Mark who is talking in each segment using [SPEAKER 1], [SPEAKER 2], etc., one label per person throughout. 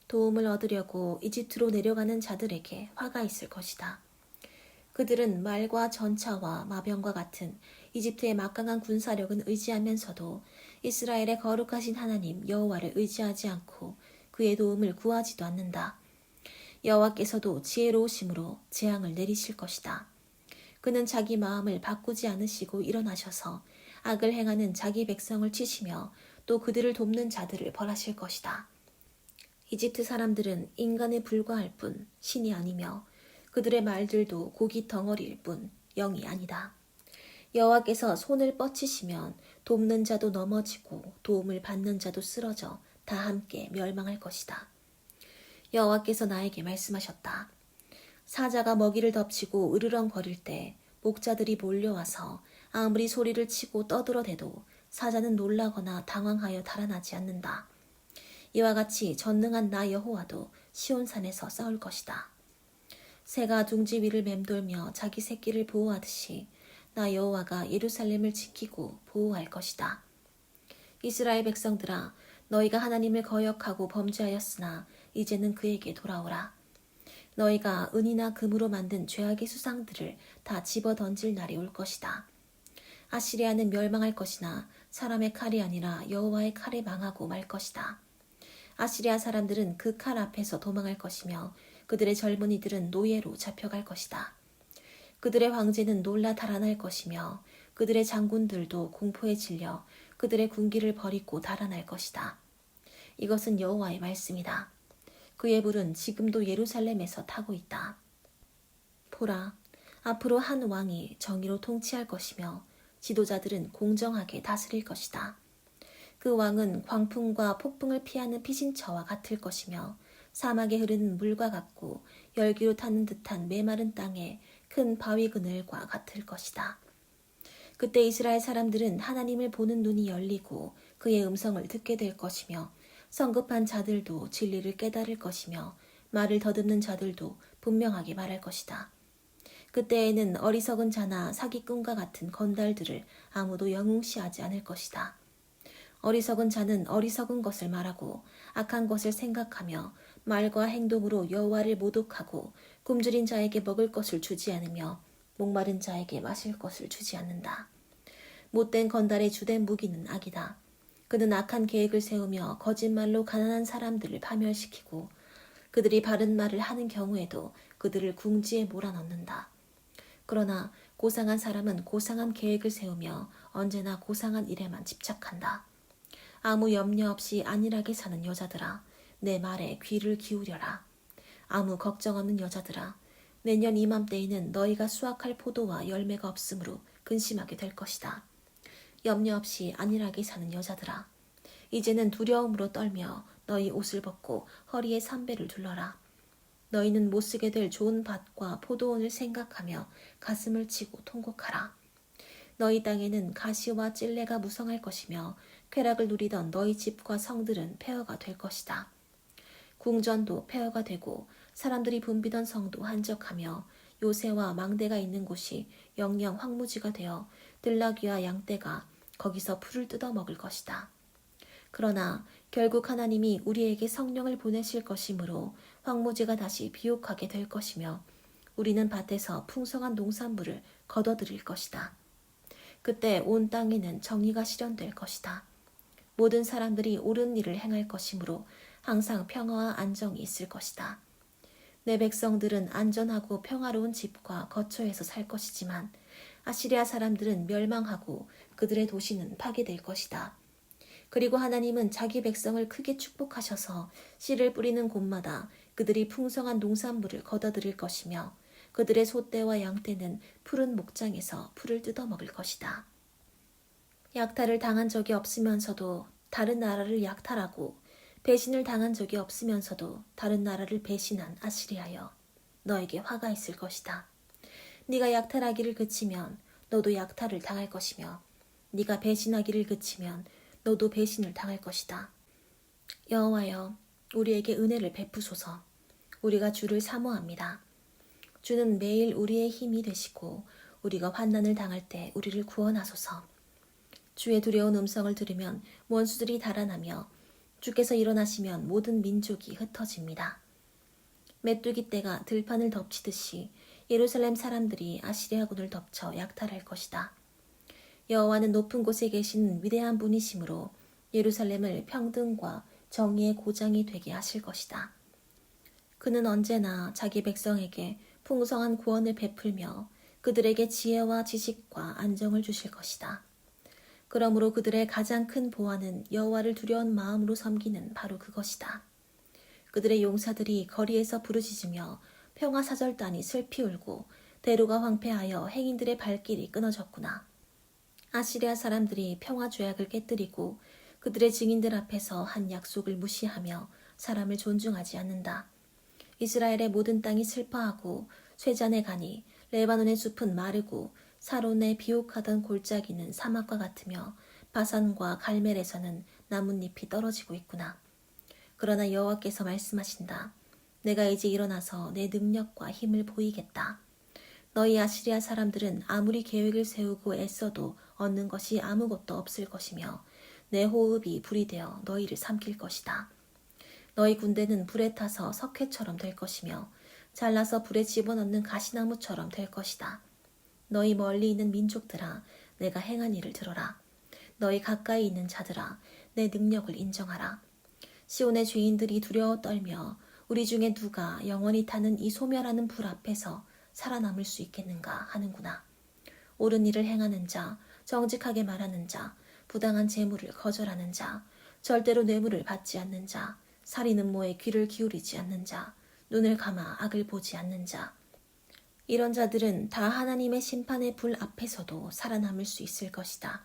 [SPEAKER 1] 도움을 얻으려고 이집트로 내려가는 자들에게 화가 있을 것이다. 그들은 말과 전차와 마병과 같은 이집트의 막강한 군사력은 의지하면서도 이스라엘의 거룩하신 하나님 여호와를 의지하지 않고 그의 도움을 구하지도 않는다. 여호와께서도 지혜로우심으로 재앙을 내리실 것이다. 그는 자기 마음을 바꾸지 않으시고 일어나셔서 악을 행하는 자기 백성을 치시며 또 그들을 돕는 자들을 벌하실 것이다. 이집트 사람들은 인간에 불과할 뿐 신이 아니며 그들의 말들도 고기 덩어리일 뿐 영이 아니다. 여호와께서 손을 뻗치시면 돕는 자도 넘어지고 도움을 받는 자도 쓰러져 다 함께 멸망할 것이다. 여호와께서 나에게 말씀하셨다. 사자가 먹이를 덮치고 으르렁거릴 때 목자들이 몰려와서 아무리 소리를 치고 떠들어대도 사자는 놀라거나 당황하여 달아나지 않는다. 이와 같이 전능한 나 여호와도 시온산에서 싸울 것이다. 새가 둥지 위를 맴돌며 자기 새끼를 보호하듯이 나 여호와가 예루살렘을 지키고 보호할 것이다. 이스라엘 백성들아, 너희가 하나님을 거역하고 범죄하였으나 이제는 그에게 돌아오라. 너희가 은이나 금으로 만든 죄악의 수상들을 다 집어던질 날이 올 것이다. 아시리아는 멸망할 것이나 사람의 칼이 아니라 여호와의 칼에 망하고 말 것이다. 아시리아 사람들은 그 칼 앞에서 도망할 것이며 그들의 젊은이들은 노예로 잡혀갈 것이다. 그들의 황제는 놀라 달아날 것이며 그들의 장군들도 공포에 질려 그들의 군기를 버리고 달아날 것이다. 이것은 여호와의 말씀이다. 그의 불은 지금도 예루살렘에서 타고 있다. 보라, 앞으로 한 왕이 정의로 통치할 것이며 지도자들은 공정하게 다스릴 것이다. 그 왕은 광풍과 폭풍을 피하는 피신처와 같을 것이며 사막에 흐르는 물과 같고 열기로 타는 듯한 메마른 땅에 큰 바위 그늘과 같을 것이다. 그때 이스라엘 사람들은 하나님을 보는 눈이 열리고 그의 음성을 듣게 될 것이며 성급한 자들도 진리를 깨달을 것이며 말을 더듬는 자들도 분명하게 말할 것이다. 그때에는 어리석은 자나 사기꾼과 같은 건달들을 아무도 영웅시하지 않을 것이다. 어리석은 자는 어리석은 것을 말하고 악한 것을 생각하며 말과 행동으로 여호와를 모독하고 굶주린 자에게 먹을 것을 주지 않으며 목마른 자에게 마실 것을 주지 않는다. 못된 건달의 주된 무기는 악이다. 그는 악한 계획을 세우며 거짓말로 가난한 사람들을 파멸시키고 그들이 바른 말을 하는 경우에도 그들을 궁지에 몰아넣는다. 그러나 고상한 사람은 고상한 계획을 세우며 언제나 고상한 일에만 집착한다. 아무 염려 없이 안일하게 사는 여자들아, 내 말에 귀를 기울여라. 아무 걱정 없는 여자들아, 내년 이맘때에는 너희가 수확할 포도와 열매가 없으므로 근심하게 될 것이다. 염려 없이 안일하게 사는 여자들아, 이제는 두려움으로 떨며 너희 옷을 벗고 허리에 삼배를 둘러라. 너희는 못쓰게 될 좋은 밭과 포도원을 생각하며 가슴을 치고 통곡하라. 너희 땅에는 가시와 찔레가 무성할 것이며 쾌락을 누리던 너희 집과 성들은 폐허가 될 것이다. 궁전도 폐허가 되고 사람들이 붐비던 성도 한적하며 요새와 망대가 있는 곳이 영영 황무지가 되어 들나귀와 양떼가 거기서 풀을 뜯어먹을 것이다. 그러나 결국 하나님이 우리에게 성령을 보내실 것이므로 황무지가 다시 비옥하게 될 것이며 우리는 밭에서 풍성한 농산물을 거둬들일 것이다. 그때 온 땅에는 정의가 실현될 것이다. 모든 사람들이 옳은 일을 행할 것이므로 항상 평화와 안정이 있을 것이다. 내 백성들은 안전하고 평화로운 집과 거처에서 살 것이지만 아시리아 사람들은 멸망하고 그들의 도시는 파괴될 것이다. 그리고 하나님은 자기 백성을 크게 축복하셔서 씨를 뿌리는 곳마다 그들이 풍성한 농산물을 거둬들일 것이며 그들의 소떼와 양떼는 푸른 목장에서 풀을 뜯어먹을 것이다. 약탈을 당한 적이 없으면서도 다른 나라를 약탈하고 배신을 당한 적이 없으면서도 다른 나라를 배신한 아시리아여, 너에게 화가 있을 것이다. 네가 약탈하기를 그치면 너도 약탈을 당할 것이며 네가 배신하기를 그치면 너도 배신을 당할 것이다. 여호와여, 우리에게 은혜를 베푸소서. 우리가 주를 사모합니다. 주는 매일 우리의 힘이 되시고 우리가 환난을 당할 때 우리를 구원하소서. 주의 두려운 음성을 들으면 원수들이 달아나며 주께서 일어나시면 모든 민족이 흩어집니다. 메뚜기 떼가 들판을 덮치듯이 예루살렘 사람들이 아시리아군을 덮쳐 약탈할 것이다. 여호와는 높은 곳에 계신 위대한 분이시므로 예루살렘을 평등과 정의의 고장이 되게 하실 것이다. 그는 언제나 자기 백성에게 풍성한 구원을 베풀며 그들에게 지혜와 지식과 안정을 주실 것이다. 그러므로 그들의 가장 큰 보안은 여호와를 두려운 마음으로 섬기는 바로 그것이다. 그들의 용사들이 거리에서 부르짖으며 평화사절단이 슬피 울고 대로가 황폐하여 행인들의 발길이 끊어졌구나. 아시리아 사람들이 평화조약을 깨뜨리고 그들의 증인들 앞에서 한 약속을 무시하며 사람을 존중하지 않는다. 이스라엘의 모든 땅이 슬퍼하고 쇠잔에 가니 레바논의 숲은 마르고 사론의 비옥하던 골짜기는 사막과 같으며 바산과 갈멜에서는 나뭇잎이 떨어지고 있구나. 그러나 여호와께서 말씀하신다. 내가 이제 일어나서 내 능력과 힘을 보이겠다. 너희 아시리아 사람들은 아무리 계획을 세우고 애써도 얻는 것이 아무것도 없을 것이며 내 호흡이 불이 되어 너희를 삼킬 것이다. 너희 군대는 불에 타서 석회처럼 될 것이며 잘라서 불에 집어넣는 가시나무처럼 될 것이다. 너희 멀리 있는 민족들아, 내가 행한 일을 들어라. 너희 가까이 있는 자들아, 내 능력을 인정하라. 시온의 죄인들이 두려워 떨며 우리 중에 누가 영원히 타는 이 소멸하는 불 앞에서 살아남을 수 있겠는가 하는구나. 옳은 일을 행하는 자, 정직하게 말하는 자, 부당한 재물을 거절하는 자, 절대로 뇌물을 받지 않는 자, 살인 음모에 귀를 기울이지 않는 자, 눈을 감아 악을 보지 않는 자. 이런 자들은 다 하나님의 심판의 불 앞에서도 살아남을 수 있을 것이다.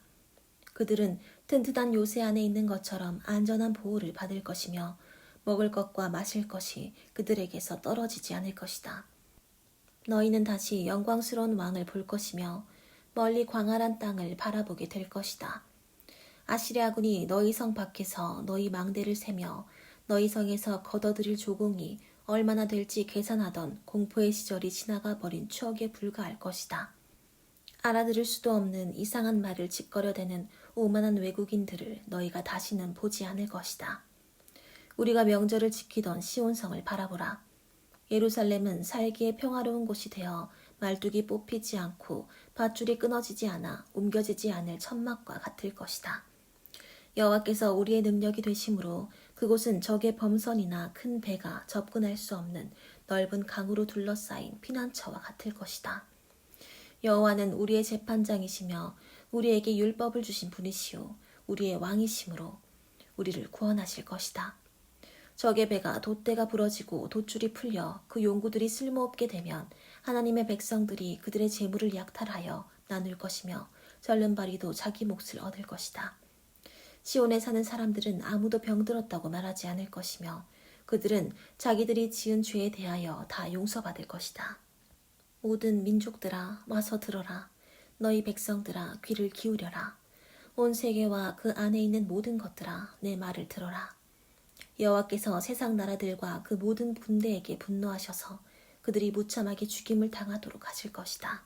[SPEAKER 1] 그들은 튼튼한 요새 안에 있는 것처럼 안전한 보호를 받을 것이며 먹을 것과 마실 것이 그들에게서 떨어지지 않을 것이다. 너희는 다시 영광스러운 왕을 볼 것이며 멀리 광활한 땅을 바라보게 될 것이다. 아시리아군이 너희 성 밖에서 너희 망대를 세며 너희 성에서 걷어들일 조공이 얼마나 될지 계산하던 공포의 시절이 지나가 버린 추억에 불과할 것이다. 알아들을 수도 없는 이상한 말을 짓거려대는 오만한 외국인들을 너희가 다시는 보지 않을 것이다. 우리가 명절을 지키던 시온성을 바라보라. 예루살렘은 살기에 평화로운 곳이 되어 말뚝이 뽑히지 않고 밧줄이 끊어지지 않아 옮겨지지 않을 천막과 같을 것이다. 여호와께서 우리의 능력이 되심으로 그곳은 적의 범선이나 큰 배가 접근할 수 없는 넓은 강으로 둘러싸인 피난처와 같을 것이다. 여호와는 우리의 재판장이시며 우리에게 율법을 주신 분이시오 우리의 왕이심으로 우리를 구원하실 것이다. 적의 배가 돛대가 부러지고 돛줄이 풀려 그 용구들이 쓸모없게 되면 하나님의 백성들이 그들의 재물을 약탈하여 나눌 것이며 절름발이도 자기 몫을 얻을 것이다. 시온에 사는 사람들은 아무도 병들었다고 말하지 않을 것이며 그들은 자기들이 지은 죄에 대하여 다 용서받을 것이다. 모든 민족들아 와서 들어라. 너희 백성들아 귀를 기울여라. 온 세계와 그 안에 있는 모든 것들아 내 말을 들어라. 여호와께서 세상 나라들과 그 모든 군대에게 분노하셔서 그들이 무참하게 죽임을 당하도록 하실 것이다.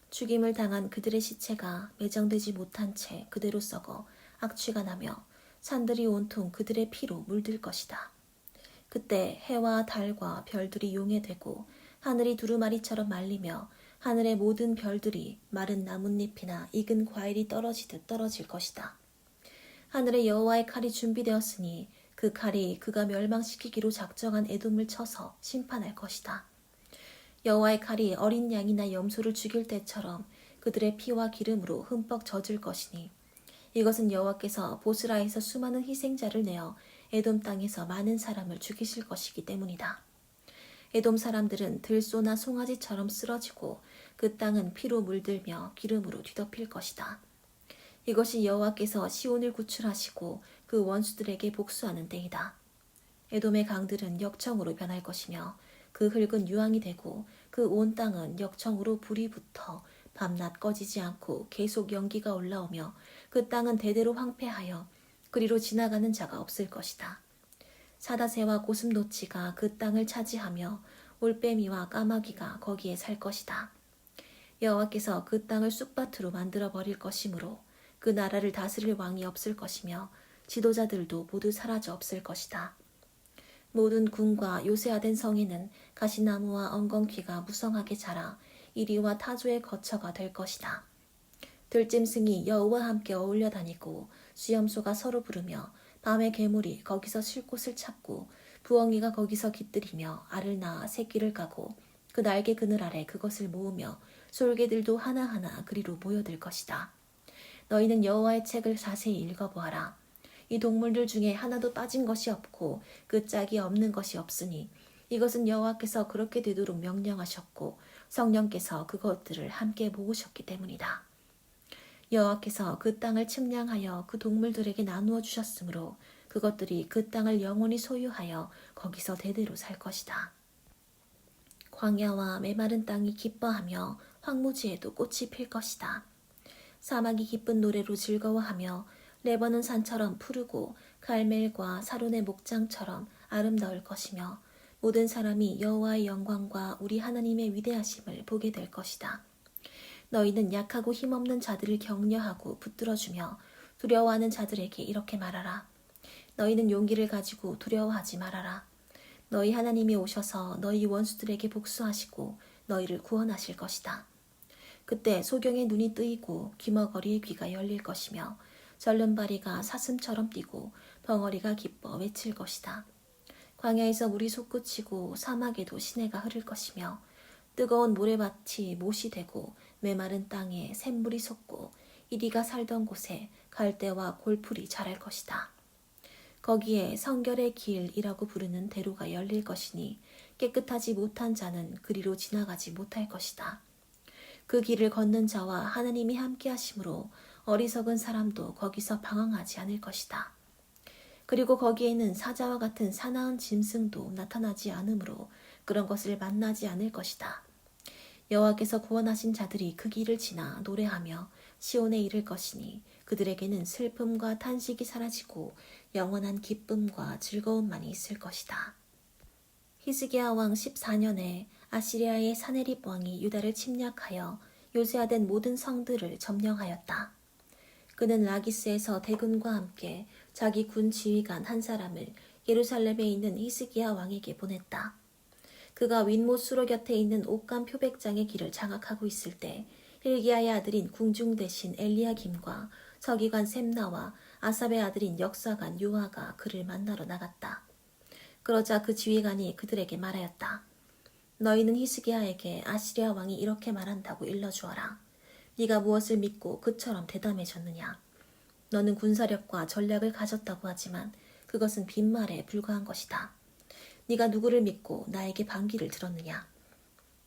[SPEAKER 1] 죽임을 당한 그들의 시체가 매정되지 못한 채 그대로 썩어 악취가 나며 산들이 온통 그들의 피로 물들 것이다. 그때 해와 달과 별들이 용해되고 하늘이 두루마리처럼 말리며 하늘의 모든 별들이 마른 나뭇잎이나 익은 과일이 떨어지듯 떨어질 것이다. 하늘에 여호와의 칼이 준비되었으니 그 칼이 그가 멸망시키기로 작정한 에돔을 쳐서 심판할 것이다. 여호와의 칼이 어린 양이나 염소를 죽일 때처럼 그들의 피와 기름으로 흠뻑 젖을 것이니 이것은 여호와께서 보스라에서 수많은 희생자를 내어 에돔 땅에서 많은 사람을 죽이실 것이기 때문이다. 에돔 사람들은 들소나 송아지처럼 쓰러지고 그 땅은 피로 물들며 기름으로 뒤덮일 것이다. 이것이 여호와께서 시온을 구출하시고 그 원수들에게 복수하는 때이다. 에돔의 강들은 역청으로 변할 것이며 그 흙은 유황이 되고 그 온 땅은 역청으로 불이 붙어 밤낮 꺼지지 않고 계속 연기가 올라오며 그 땅은 대대로 황폐하여 그리로 지나가는 자가 없을 것이다. 사다새와 고슴도치가 그 땅을 차지하며 올빼미와 까마귀가 거기에 살 것이다. 여호와께서 그 땅을 쑥밭으로 만들어 버릴 것이므로 그 나라를 다스릴 왕이 없을 것이며 지도자들도 모두 사라져 없을 것이다. 모든 궁과 요새화된 성에는 가시나무와 엉겅퀴가 무성하게 자라 이리와 타조의 거처가 될 것이다. 들짐승이 여우와 함께 어울려 다니고 수염소가 서로 부르며 밤에 괴물이 거기서 쉴 곳을 찾고 부엉이가 거기서 깃들이며 알을 낳아 새끼를 까고 그 날개 그늘 아래 그것을 모으며 솔개들도 하나하나 그리로 모여들 것이다. 너희는 여호와의 책을 자세히 읽어보아라. 이 동물들 중에 하나도 빠진 것이 없고 끄짝이 없는 것이 없으니 이것은 여호와께서 그렇게 되도록 명령하셨고 성령께서 그것들을 함께 모으셨기 때문이다. 여호와께서 그 땅을 측량하여 그 동물들에게 나누어 주셨으므로 그것들이 그 땅을 영원히 소유하여 거기서 대대로 살 것이다. 광야와 메마른 땅이 기뻐하며 황무지에도 꽃이 필 것이다. 사막이 기쁜 노래로 즐거워하며 레바논 산처럼 푸르고 갈멜과 사론의 목장처럼 아름다울 것이며 모든 사람이 여호와의 영광과 우리 하나님의 위대하심을 보게 될 것이다. 너희는 약하고 힘없는 자들을 격려하고 붙들어주며 두려워하는 자들에게 이렇게 말하라. 너희는 용기를 가지고 두려워하지 말아라. 너희 하나님이 오셔서 너희 원수들에게 복수하시고 너희를 구원하실 것이다. 그때 소경의 눈이 뜨이고 귀머거리의 귀가 열릴 것이며 절름발이가 사슴처럼 뛰고 벙어리가 기뻐 외칠 것이다. 광야에서 물이 솟구치고 사막에도 시내가 흐를 것이며 뜨거운 모래밭이 못이 되고 메마른 땅에 샘물이 솟고 이리가 살던 곳에 갈대와 골풀이 자랄 것이다. 거기에 성결의 길이라고 부르는 대로가 열릴 것이니 깨끗하지 못한 자는 그리로 지나가지 못할 것이다. 그 길을 걷는 자와 하나님이 함께 하심으로 어리석은 사람도 거기서 방황하지 않을 것이다. 그리고 거기에는 사자와 같은 사나운 짐승도 나타나지 않으므로 그런 것을 만나지 않을 것이다. 여호와께서 구원하신 자들이 그 길을 지나 노래하며 시온에 이를 것이니 그들에게는 슬픔과 탄식이 사라지고 영원한 기쁨과 즐거움만이 있을 것이다. 히스기야 왕 14년에 아시리아의 사네립 왕이 유다를 침략하여 요새화된 모든 성들을 점령하였다. 그는 라기스에서 대군과 함께 자기 군 지휘관 한 사람을 예루살렘에 있는 히스기야 왕에게 보냈다. 그가 윗못 수로 곁에 있는 옥간 표백장의 길을 장악하고 있을 때 hil기야의 아들인 궁중 대신 엘리야김과 서기관 셈나와 아삽의 아들인 역사관 요아가 그를 만나러 나갔다. 그러자 그 지휘관이 그들에게 말하였다. 너희는 히스기야에게 아시리아 왕이 이렇게 말한다고 일러주어라. 네가 무엇을 믿고 그처럼 대담해졌느냐. 너는 군사력과 전략을 가졌다고 하지만 그것은 빈말에 불과한 것이다. 네가 누구를 믿고 나에게 반기를 들었느냐.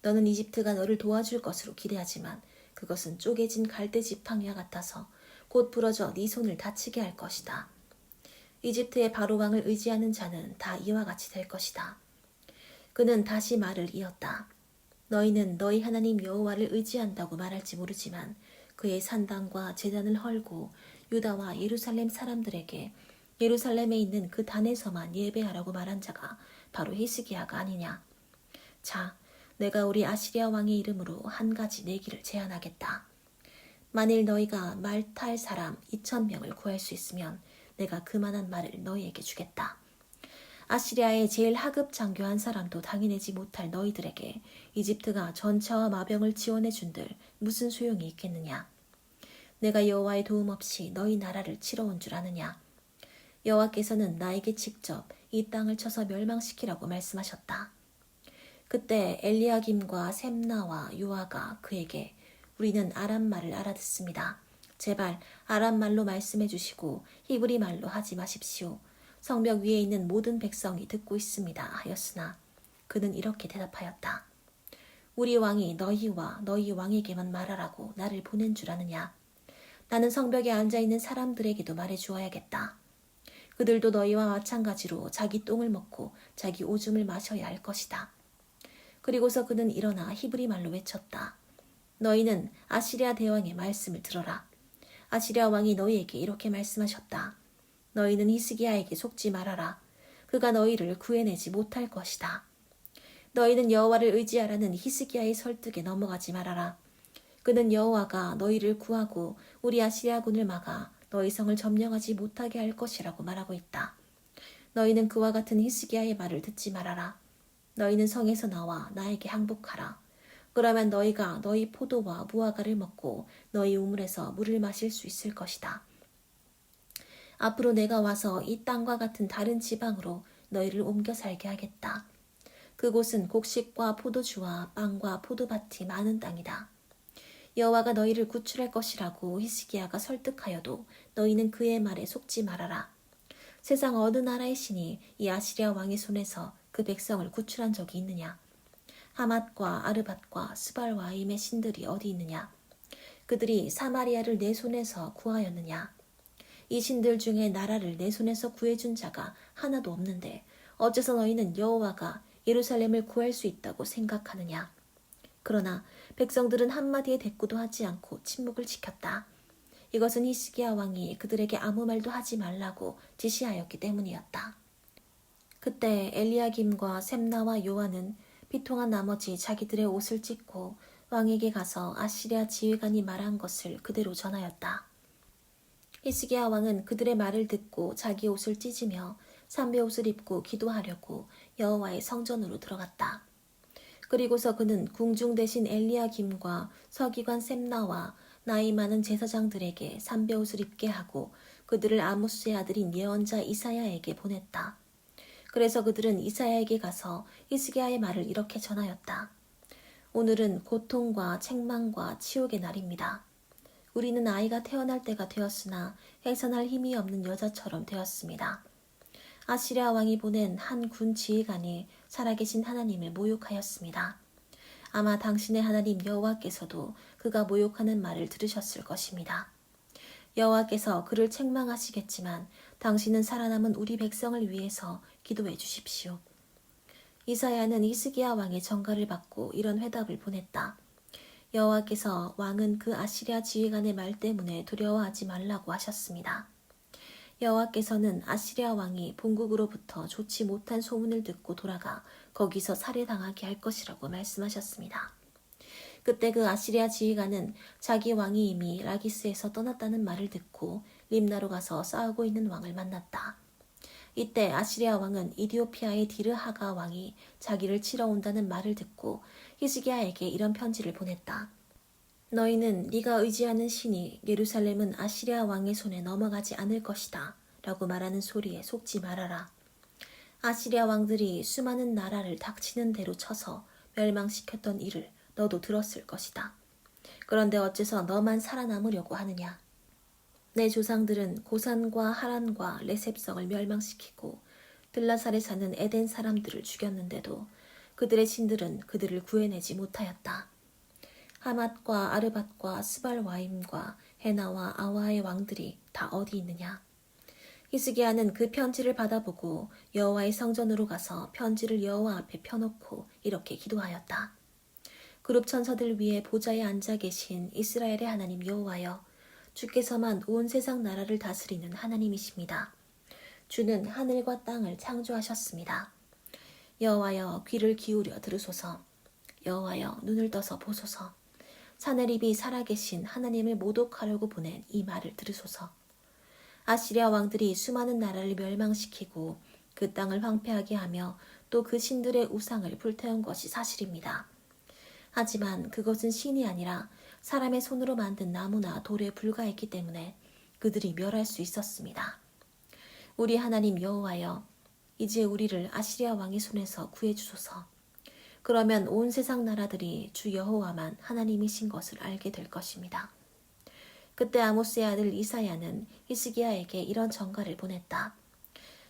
[SPEAKER 1] 너는 이집트가 너를 도와줄 것으로 기대하지만 그것은 쪼개진 갈대 지팡이와 같아서 곧 부러져 네 손을 다치게 할 것이다. 이집트의 바로왕을 의지하는 자는 다 이와 같이 될 것이다. 그는 다시 말을 이었다. 너희는 너희 하나님 여호와를 의지한다고 말할지 모르지만 그의 산당과 제단을 헐고 유다와 예루살렘 사람들에게 예루살렘에 있는 그 단에서만 예배하라고 말한 자가 바로 히스기야가 아니냐. 자, 내가 우리 아시리아 왕의 이름으로 한 가지 내기를 제안하겠다. 만일 너희가 말 탈 사람 2,000명을 구할 수 있으면 내가 그만한 말을 너희에게 주겠다. 아시리아의 제일 하급 장교 한 사람도 당해내지 못할 너희들에게 이집트가 전차와 마병을 지원해 준들 무슨 소용이 있겠느냐. 내가 여호와의 도움 없이 너희 나라를 치러 온 줄 아느냐. 여호와께서는 나에게 직접 이 땅을 쳐서 멸망시키라고 말씀하셨다. 그때 엘리야김과 셈나와 요아가 그에게 우리는 아람말을 알아듣습니다. 제발 아람말로 말씀해 주시고 히브리 말로 하지 마십시오. 성벽 위에 있는 모든 백성이 듣고 있습니다 하였으나 그는 이렇게 대답하였다. 우리 왕이 너희와 너희 왕에게만 말하라고 나를 보낸 줄 아느냐. 나는 성벽에 앉아있는 사람들에게도 말해 주어야겠다. 그들도 너희와 마찬가지로 자기 똥을 먹고 자기 오줌을 마셔야 할 것이다. 그리고서 그는 일어나 히브리 말로 외쳤다. 너희는 아시리아 대왕의 말씀을 들어라. 아시리아 왕이 너희에게 이렇게 말씀하셨다. 너희는 히스기야에게 속지 말아라. 그가 너희를 구해내지 못할 것이다. 너희는 여호와를 의지하라는 히스기야의 설득에 넘어가지 말아라. 그는 여호와가 너희를 구하고 우리 아시리아군을 막아 너희 성을 점령하지 못하게 할 것이라고 말하고 있다. 너희는 그와 같은 히스기야의 말을 듣지 말아라. 너희는 성에서 나와 나에게 항복하라. 그러면 너희가 너희 포도와 무화과를 먹고 너희 우물에서 물을 마실 수 있을 것이다. 앞으로 내가 와서 이 땅과 같은 다른 지방으로 너희를 옮겨 살게 하겠다. 그곳은 곡식과 포도주와 빵과 포도밭이 많은 땅이다. 여호와가 너희를 구출할 것이라고 히스기야가 설득하여도 너희는 그의 말에 속지 말아라. 세상 어느 나라의 신이 이 아시리아 왕의 손에서 그 백성을 구출한 적이 있느냐? 하맛과 아르밧과 스발와임의 신들이 어디 있느냐? 그들이 사마리아를 내 손에서 구하였느냐? 이 신들 중에 나라를 내 손에서 구해준 자가 하나도 없는데 어째서 너희는 여호와가 예루살렘을 구할 수 있다고 생각하느냐? 그러나 백성들은 한마디의 대꾸도 하지 않고 침묵을 지켰다. 이것은 히스기야 왕이 그들에게 아무 말도 하지 말라고 지시하였기 때문이었다. 그때 엘리야김과 셈나와 요한은 비통한 나머지 자기들의 옷을 찢고 왕에게 가서 아시리아 지휘관이 말한 것을 그대로 전하였다. 히스기야 왕은 그들의 말을 듣고 자기 옷을 찢으며 삼배옷을 입고 기도하려고 여호와의 성전으로 들어갔다. 그리고서 그는 궁중 대신 엘리야김과 서기관 셈나와 나이 많은 제사장들에게 삼배옷을 입게 하고 그들을 아모스의 아들인 예언자 이사야에게 보냈다. 그래서 그들은 이사야에게 가서 히스기야의 말을 이렇게 전하였다. 오늘은 고통과 책망과 치욕의 날입니다. 우리는 아이가 태어날 때가 되었으나 해산할 힘이 없는 여자처럼 되었습니다. 아시리아 왕이 보낸 한 군 지휘관이 살아계신 하나님을 모욕하였습니다. 아마 당신의 하나님 여호와께서도 그가 모욕하는 말을 들으셨을 것입니다. 여호와께서 그를 책망하시겠지만 당신은 살아남은 우리 백성을 위해서 기도해 주십시오. 이사야는 히스기야 왕의 전가를 받고 이런 회답을 보냈다. 여호와께서 왕은 그 아시리아 지휘관의 말 때문에 두려워하지 말라고 하셨습니다. 여호와께서는 아시리아 왕이 본국으로부터 좋지 못한 소문을 듣고 돌아가 거기서 살해당하게 할 것이라고 말씀하셨습니다. 그때 그 아시리아 지휘관은 자기 왕이 이미 라기스에서 떠났다는 말을 듣고 림나로 가서 싸우고 있는 왕을 만났다. 이때 아시리아 왕은 이디오피아의 디르하가 왕이 자기를 치러 온다는 말을 듣고 히스기야에게 이런 편지를 보냈다. 너희는 네가 의지하는 신이 예루살렘은 아시리아 왕의 손에 넘어가지 않을 것이다 라고 말하는 소리에 속지 말아라. 아시리아 왕들이 수많은 나라를 닥치는 대로 쳐서 멸망시켰던 일을 너도 들었을 것이다. 그런데 어째서 너만 살아남으려고 하느냐? 내 조상들은 고산과 하란과 레셉성을 멸망시키고 들라살에 사는 에덴 사람들을 죽였는데도 그들의 신들은 그들을 구해내지 못하였다. 하맛과 아르밧과 스발와임과 헤나와 아와의 왕들이 다 어디 있느냐? 히스기야는 그 편지를 받아보고 여호와의 성전으로 가서 편지를 여호와 앞에 펴놓고 이렇게 기도하였다. 그룹 천사들 위에 보좌에 앉아 계신 이스라엘의 하나님 여호와여, 주께서만 온 세상 나라를 다스리는 하나님이십니다. 주는 하늘과 땅을 창조하셨습니다. 여호와여, 귀를 기울여 들으소서. 여호와여, 눈을 떠서 보소서. 사내립이 살아계신 하나님을 모독하려고 보낸 이 말을 들으소서. 아시리아 왕들이 수많은 나라를 멸망시키고 그 땅을 황폐하게 하며 또 그 신들의 우상을 불태운 것이 사실입니다. 하지만 그것은 신이 아니라 사람의 손으로 만든 나무나 돌에 불과했기 때문에 그들이 멸할 수 있었습니다. 우리 하나님 여호와여, 이제 우리를 아시리아 왕의 손에서 구해주소서. 그러면 온 세상 나라들이 주 여호와만 하나님이신 것을 알게 될 것입니다. 그때 아모스의 아들 이사야는 히스기야에게 이런 전가를 보냈다.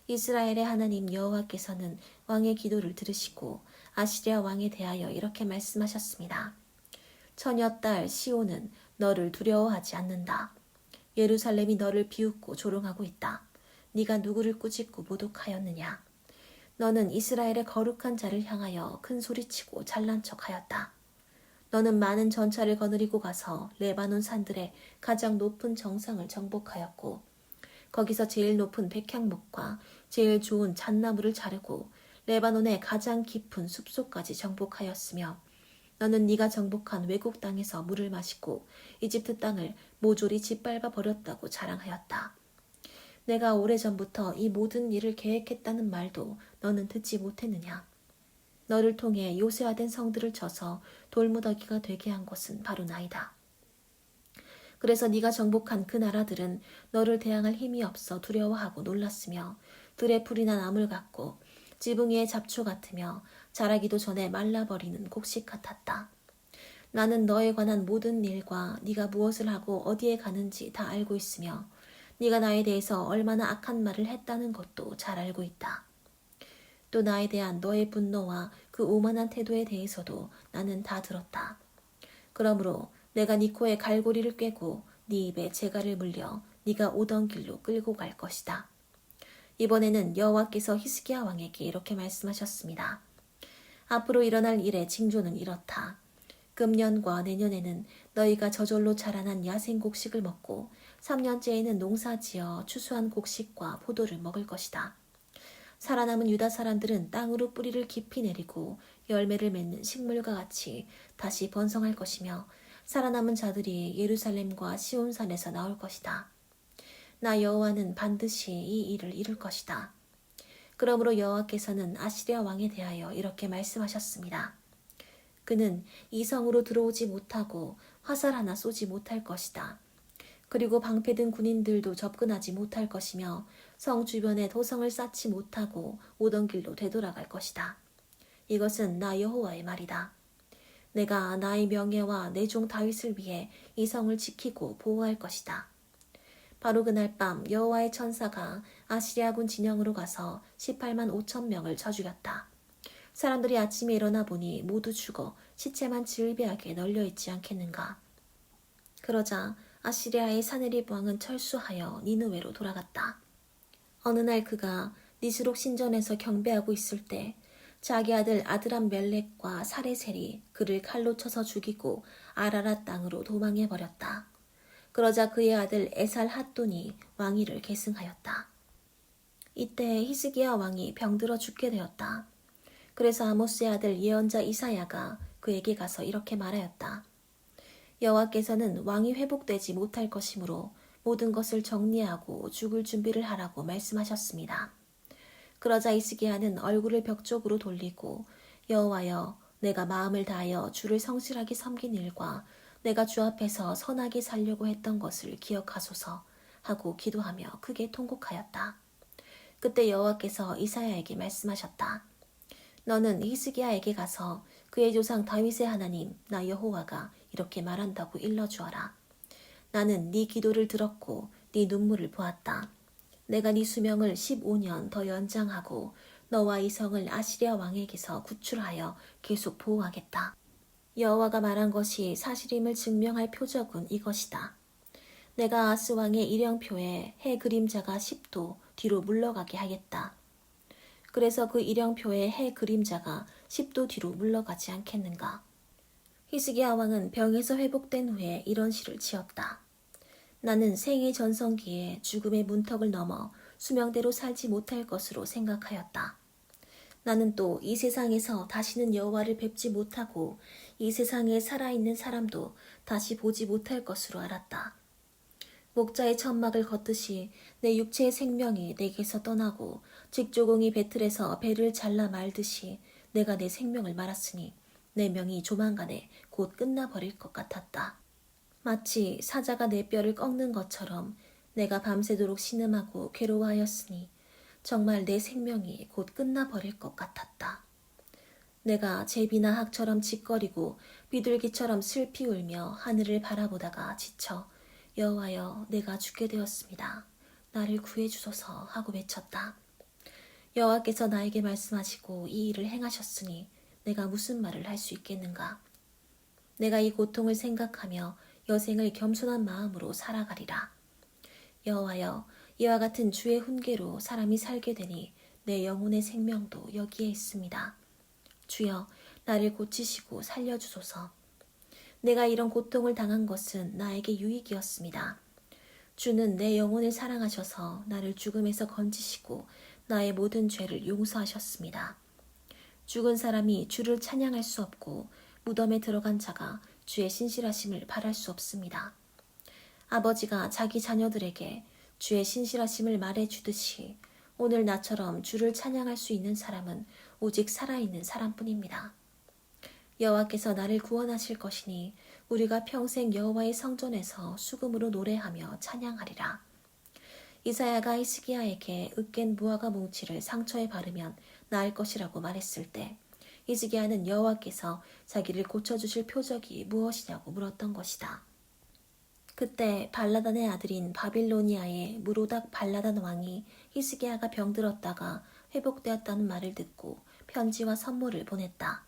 [SPEAKER 1] 이스라엘의 하나님 여호와께서는 왕의 기도를 들으시고 아시리아 왕에 대하여 이렇게 말씀하셨습니다. 처녀 딸 시온은 너를 두려워하지 않는다. 예루살렘이 너를 비웃고 조롱하고 있다. 네가 누구를 꾸짖고 모독하였느냐? 너는 이스라엘의 거룩한 자를 향하여 큰 소리치고 잘난 척하였다. 너는 많은 전차를 거느리고 가서 레바논 산들의 가장 높은 정상을 정복하였고 거기서 제일 높은 백향목과 제일 좋은 잣나무를 자르고 레바논의 가장 깊은 숲속까지 정복하였으며 너는 네가 정복한 외국 땅에서 물을 마시고 이집트 땅을 모조리 짓밟아 버렸다고 자랑하였다. 내가 오래전부터 이 모든 일을 계획했다는 말도 너는 듣지 못했느냐. 너를 통해 요새화된 성들을 쳐서 돌무더기가 되게 한 것은 바로 나이다. 그래서 네가 정복한 그 나라들은 너를 대항할 힘이 없어 두려워하고 놀랐으며 들의 풀이나 나물 같고 지붕 위의 잡초 같으며 자라기도 전에 말라버리는 곡식 같았다. 나는 너에 관한 모든 일과 네가 무엇을 하고 어디에 가는지 다 알고 있으며 네가 나에 대해서 얼마나 악한 말을 했다는 것도 잘 알고 있다. 또 나에 대한 너의 분노와 그 오만한 태도에 대해서도 나는 다 들었다. 그러므로 내가 네 코에 갈고리를 꿰고 네 입에 재갈을 물려 네가 오던 길로 끌고 갈 것이다. 이번에는 여호와께서 히스기야 왕에게 이렇게 말씀하셨습니다. 앞으로 일어날 일의 징조는 이렇다. 금년과 내년에는 너희가 저절로 자라난 야생 곡식을 먹고 3년째에는 농사지어 추수한 곡식과 포도를 먹을 것이다. 살아남은 유다 사람들은 땅으로 뿌리를 깊이 내리고 열매를 맺는 식물과 같이 다시 번성할 것이며 살아남은 자들이 예루살렘과 시온산에서 나올 것이다. 나 여호와는 반드시 이 일을 이룰 것이다. 그러므로 여호와께서는 아시리아 왕에 대하여 이렇게 말씀하셨습니다. 그는 이 성으로 들어오지 못하고 화살 하나 쏘지 못할 것이다. 그리고 방패든 군인들도 접근하지 못할 것이며 성 주변에 도성을 쌓지 못하고 오던 길로 되돌아갈 것이다. 이것은 나 여호와의 말이다. 내가 나의 명예와 내 종 다윗을 위해 이 성을 지키고 보호할 것이다. 바로 그날 밤 여호와의 천사가 아시리아군 진영으로 가서 18만 5천 명을 쳐 죽였다. 사람들이 아침에 일어나 보니 모두 죽어 시체만 질비하게 널려있지 않겠는가. 그러자 아시리아의 사네립 왕은 철수하여 니느웨로 돌아갔다. 어느 날 그가 니스록 신전에서 경배하고 있을 때 자기 아들 아드람 멜렉과 사레셀이 그를 칼로 쳐서 죽이고 아라랏 땅으로 도망해 버렸다. 그러자 그의 아들 에살 핫돈이 왕위를 계승하였다. 이때 히스기야 왕이 병들어 죽게 되었다. 그래서 아모스의 아들 예언자 이사야가 그에게 가서 이렇게 말하였다. 여호와께서는 왕이 회복되지 못할 것이므로 모든 것을 정리하고 죽을 준비를 하라고 말씀하셨습니다. 그러자 히스기야는 얼굴을 벽 쪽으로 돌리고 여호와여, 내가 마음을 다하여 주를 성실하게 섬긴 일과 내가 주 앞에서 선하게 살려고 했던 것을 기억하소서 하고 기도하며 크게 통곡하였다. 그때 여호와께서 이사야에게 말씀하셨다. 너는 히스기야에게 가서 그의 조상 다윗의 하나님 나 여호와가 이렇게 말한다고 일러주어라. 나는 네 기도를 들었고 네 눈물을 보았다. 내가 네 수명을 15년 더 연장하고 너와 이 성을 아시리아 왕에게서 구출하여 계속 보호하겠다. 여호와가 말한 것이 사실임을 증명할 표적은 이것이다. 내가 아스 왕의 일령표에 해 그림자가 10도 뒤로 물러가게 하겠다. 그래서 그 일령표의 해 그림자가 10도 뒤로 물러가지 않겠는가. 히스기야 왕은 병에서 회복된 후에 이런 시를 지었다. 나는 생의 전성기에 죽음의 문턱을 넘어 수명대로 살지 못할 것으로 생각하였다. 나는 또 이 세상에서 다시는 여호와를 뵙지 못하고 이 세상에 살아있는 사람도 다시 보지 못할 것으로 알았다. 목자의 천막을 걷듯이 내 육체의 생명이 내게서 떠나고 직조공이 배틀에서 배를 잘라 말듯이 내가 내 생명을 말았으니 내 명이 조만간에 곧 끝나버릴 것 같았다. 마치 사자가 내 뼈를 꺾는 것처럼 내가 밤새도록 신음하고 괴로워하였으니 정말 내 생명이 곧 끝나버릴 것 같았다. 내가 제비나 학처럼 짓거리고 비둘기처럼 슬피 울며 하늘을 바라보다가 지쳐 여호와여, 내가 죽게 되었습니다. 나를 구해주소서 하고 외쳤다. 여호와께서 나에게 말씀하시고 이 일을 행하셨으니 내가 무슨 말을 할 수 있겠는가. 내가 이 고통을 생각하며 여생을 겸손한 마음으로 살아가리라. 여호와여, 이와 같은 주의 훈계로 사람이 살게 되니 내 영혼의 생명도 여기에 있습니다. 주여, 나를 고치시고 살려주소서. 내가 이런 고통을 당한 것은 나에게 유익이었습니다. 주는 내 영혼을 사랑하셔서 나를 죽음에서 건지시고 나의 모든 죄를 용서하셨습니다. 죽은 사람이 주를 찬양할 수 없고 무덤에 들어간 자가 주의 신실하심을 바랄 수 없습니다. 아버지가 자기 자녀들에게 주의 신실하심을 말해주듯이 오늘 나처럼 주를 찬양할 수 있는 사람은 오직 살아있는 사람뿐입니다. 여호와께서 나를 구원하실 것이니 우리가 평생 여호와의 성전에서 수금으로 노래하며 찬양하리라. 이사야가 히스기야에게 으깬 무화과 뭉치를 상처에 바르면 나을 것이라고 말했을 때 히스기야는 여호와께서 자기를 고쳐주실 표적이 무엇이냐고 물었던 것이다. 그때 발라단의 아들인 바빌로니아의 무로닥 발라단 왕이 히스기야가 병들었다가 회복되었다는 말을 듣고 편지와 선물을 보냈다.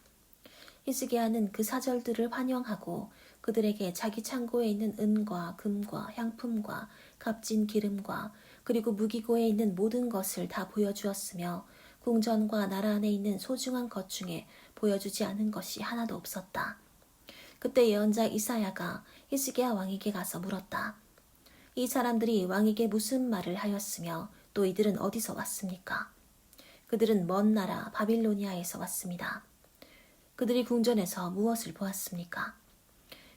[SPEAKER 1] 히스기야는 그 사절들을 환영하고 그들에게 자기 창고에 있는 은과 금과 향품과 값진 기름과 그리고 무기고에 있는 모든 것을 다 보여주었으며 궁전과 나라 안에 있는 소중한 것 중에 보여주지 않은 것이 하나도 없었다. 그때 예언자 이사야가 히스기야 왕에게 가서 물었다. 이 사람들이 왕에게 무슨 말을 하였으며 또 이들은 어디서 왔습니까? 그들은 먼 나라 바빌로니아에서 왔습니다. 그들이 궁전에서 무엇을 보았습니까?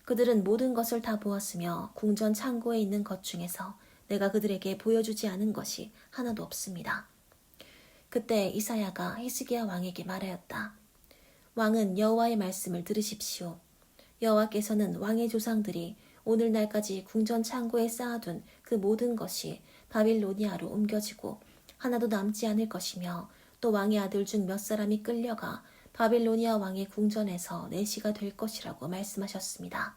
[SPEAKER 1] 그들은 모든 것을 다 보았으며 궁전 창고에 있는 것 중에서 내가 그들에게 보여주지 않은 것이 하나도 없습니다. 그때 이사야가 히스기야 왕에게 말하였다. 왕은 여호와의 말씀을 들으십시오. 여호와께서는 왕의 조상들이 오늘날까지 궁전 창고에 쌓아둔 그 모든 것이 바빌로니아로 옮겨지고 하나도 남지 않을 것이며 또 왕의 아들 중 몇 사람이 끌려가 바빌로니아 왕의 궁전에서 내시가 될 것이라고 말씀하셨습니다.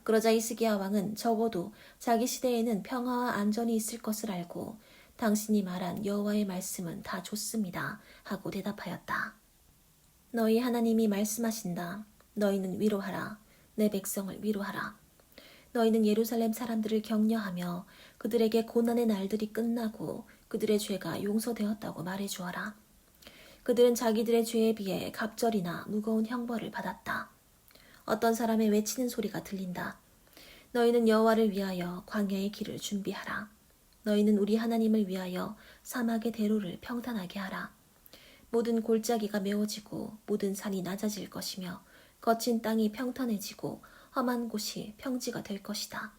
[SPEAKER 1] 그러자 히스기야 왕은 적어도 자기 시대에는 평화와 안전이 있을 것을 알고 당신이 말한 여호와의 말씀은 다 좋습니다 하고 대답하였다. 너희 하나님이 말씀하신다. 너희는 위로하라. 내 백성을 위로하라. 너희는 예루살렘 사람들을 격려하며 그들에게 고난의 날들이 끝나고 그들의 죄가 용서되었다고 말해주어라. 그들은 자기들의 죄에 비해 갑절이나 무거운 형벌을 받았다. 어떤 사람의 외치는 소리가 들린다. 너희는 여호와를 위하여 광야의 길을 준비하라. 너희는 우리 하나님을 위하여 사막의 대로를 평탄하게 하라. 모든 골짜기가 메워지고 모든 산이 낮아질 것이며 거친 땅이 평탄해지고 험한 곳이 평지가 될 것이다.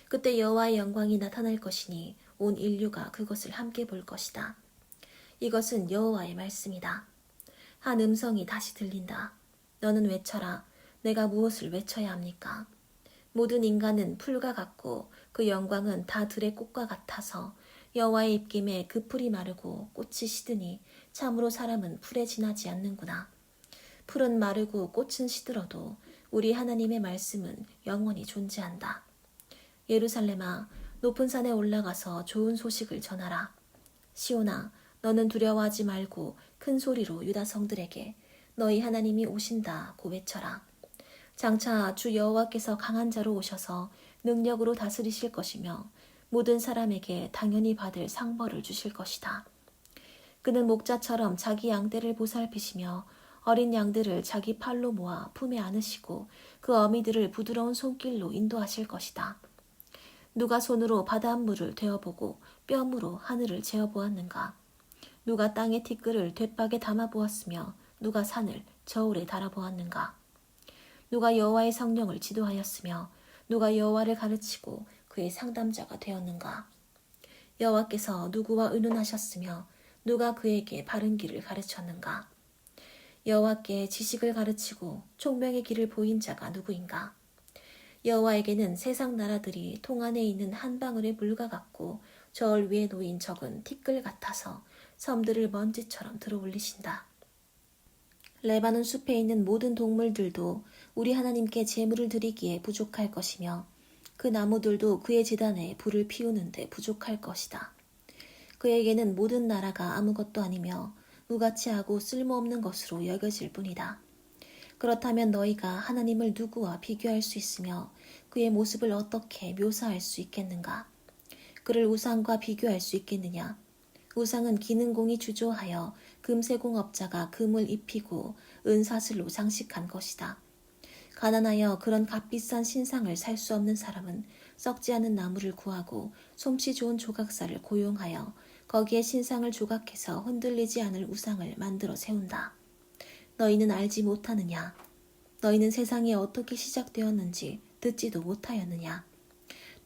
[SPEAKER 1] 그때 여호와의 영광이 나타날 것이니 온 인류가 그것을 함께 볼 것이다. 이것은 여호와의 말씀이다. 한 음성이 다시 들린다. 너는 외쳐라. 내가 무엇을 외쳐야 합니까? 모든 인간은 풀과 같고 그 영광은 다 들의 꽃과 같아서 여호와의 입김에 그 풀이 마르고 꽃이 시드니 참으로 사람은 풀에 지나지 않는구나. 풀은 마르고 꽃은 시들어도 우리 하나님의 말씀은 영원히 존재한다. 예루살렘아, 높은 산에 올라가서 좋은 소식을 전하라. 시온아, 너는 두려워하지 말고 큰 소리로 유다 성들에게 너희 하나님이 오신다고 외쳐라. 장차 주 여호와께서 강한 자로 오셔서 능력으로 다스리실 것이며 모든 사람에게 당연히 받을 상벌을 주실 것이다. 그는 목자처럼 자기 양떼를 보살피시며 어린 양들을 자기 팔로 모아 품에 안으시고 그 어미들을 부드러운 손길로 인도하실 것이다. 누가 손으로 바닷물을 되어보고 뼘으로 하늘을 재어보았는가? 누가 땅의 티끌을 돛박에 담아보았으며 누가 산을 저울에 달아보았는가? 누가 여호와의 성령을 지도하였으며 누가 여호와를 가르치고 그의 상담자가 되었는가? 여호와께서 누구와 의논하셨으며 누가 그에게 바른 길을 가르쳤는가? 여호와께 지식을 가르치고 총명의 길을 보인 자가 누구인가? 여호와에게는 세상 나라들이 통 안에 있는 한 방울의 물과 같고 저울 위에 놓인 적은 티끌 같아서 섬들을 먼지처럼 들어올리신다. 레바논 숲에 있는 모든 동물들도 우리 하나님께 제물을 드리기에 부족할 것이며 그 나무들도 그의 제단에 불을 피우는데 부족할 것이다. 그에게는 모든 나라가 아무것도 아니며 무가치하고 쓸모없는 것으로 여겨질 뿐이다. 그렇다면 너희가 하나님을 누구와 비교할 수 있으며 그의 모습을 어떻게 묘사할 수 있겠는가? 그를 우상과 비교할 수 있겠느냐? 우상은 기능공이 주조하여 금세공업자가 금을 입히고 은사슬로 장식한 것이다. 가난하여 그런 값비싼 신상을 살 수 없는 사람은 썩지 않은 나무를 구하고 솜씨 좋은 조각사를 고용하여 거기에 신상을 조각해서 흔들리지 않을 우상을 만들어 세운다. 너희는 알지 못하느냐? 너희는 세상이 어떻게 시작되었는지 듣지도 못하였느냐?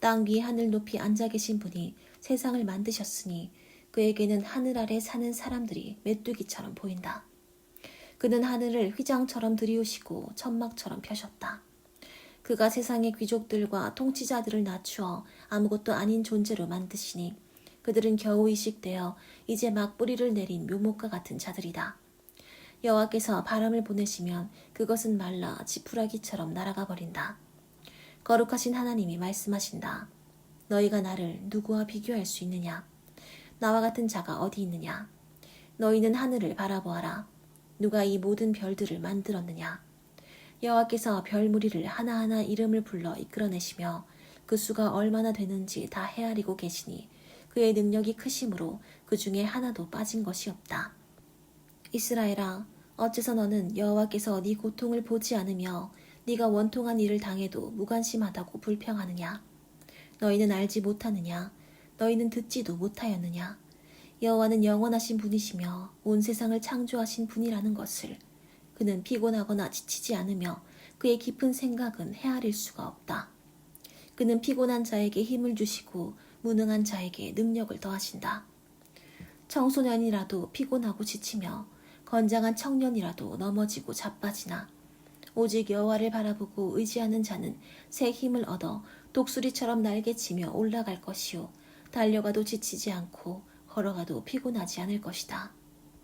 [SPEAKER 1] 땅 위 하늘 높이 앉아 계신 분이 세상을 만드셨으니 그에게는 하늘 아래 사는 사람들이 메뚜기처럼 보인다. 그는 하늘을 휘장처럼 들이우시고 천막처럼 펴셨다. 그가 세상의 귀족들과 통치자들을 낮추어 아무것도 아닌 존재로 만드시니 그들은 겨우 이식되어 이제 막 뿌리를 내린 묘목과 같은 자들이다. 여호와께서 바람을 보내시면 그것은 말라 지푸라기처럼 날아가 버린다. 거룩하신 하나님이 말씀하신다. 너희가 나를 누구와 비교할 수 있느냐? 나와 같은 자가 어디 있느냐? 너희는 하늘을 바라보아라. 누가 이 모든 별들을 만들었느냐? 여호와께서 별 무리를 하나하나 이름을 불러 이끌어내시며 그 수가 얼마나 되는지 다 헤아리고 계시니 그의 능력이 크심으로 그 중에 하나도 빠진 것이 없다. 이스라엘아, 어째서 너는 여호와께서 네 고통을 보지 않으며 네가 원통한 일을 당해도 무관심하다고 불평하느냐? 너희는 알지 못하느냐? 너희는 듣지도 못하였느냐? 여호와는 영원하신 분이시며 온 세상을 창조하신 분이라는 것을. 그는 피곤하거나 지치지 않으며 그의 깊은 생각은 헤아릴 수가 없다. 그는 피곤한 자에게 힘을 주시고 무능한 자에게 능력을 더하신다. 청소년이라도 피곤하고 지치며 건장한 청년이라도 넘어지고 자빠지나 오직 여호와를 바라보고 의지하는 자는 새 힘을 얻어 독수리처럼 날개치며 올라갈 것이요 달려가도 지치지 않고 걸어가도 피곤하지 않을 것이다.